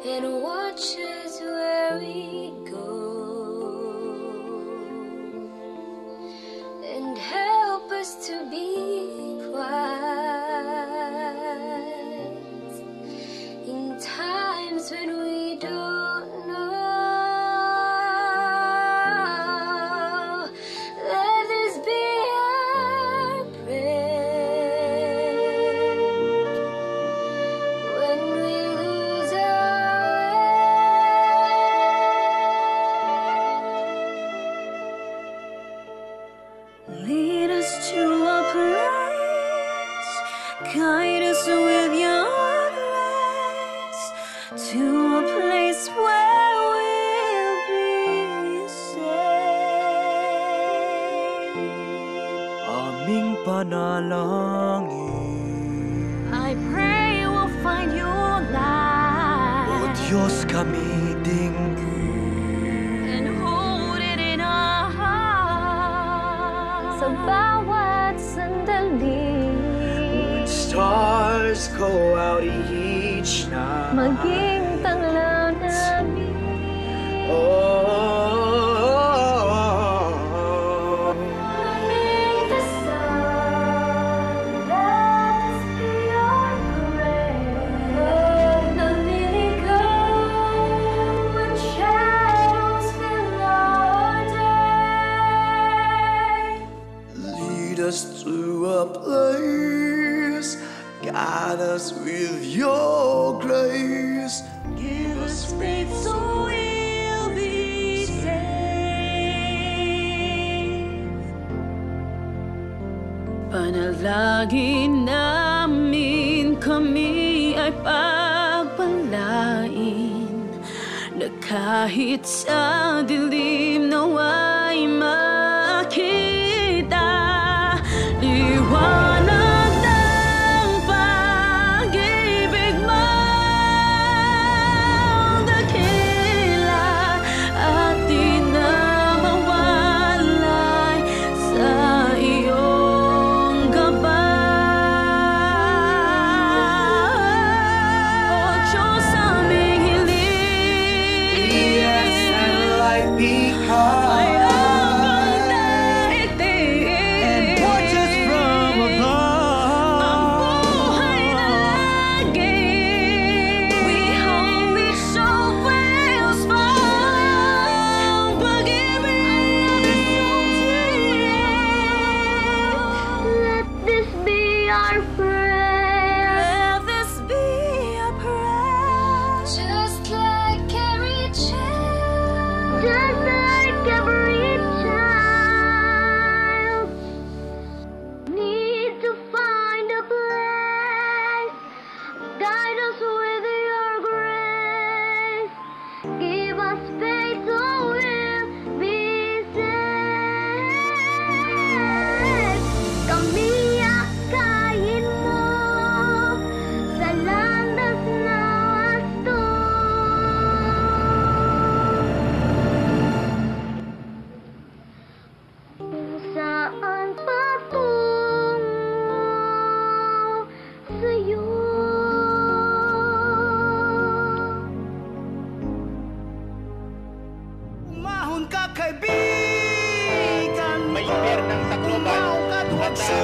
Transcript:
And watch us where we go, and help us to be wise in times when we don't know. Let this be our prayer when we lose Lead us to a place, guide us with your grace, to a place where we'll be safe. Aming panalangin, I pray we'll find your light, O Diyos kami dinggin, and hold it in our hearts. Sa bawat sandali, when stars go out each night, maging tanglaw namin. Make the sun, let us be your prayer. The lily come when shadows fill our day. lead us to a place, guide us with your grace, give us faith So we'll be safe. Panalangin namin kami ay pagpalain, na kahit sa dilim nawa'y makita liwanag ng pag-ibig mo, dakila at di na mawalay sa iyong gabay. O Diyos, aming hiling, yes, and light behind, ay abang daigdig, and watch us from ang above. buhay na lagi. We hope it so will fall. Pag-ibig is so deep. Let this be our prayer. Let this be a prayer. Just like every child, just like every child, need to find a place. Guide us with your grace. Give us faith so we'll be safe. Kami akayin mo sa landas na wasto. Kung saan patungo sa'yo. Umahon ka, kaibigan, May impyernang Tacloban, Umaw ka, duwag sa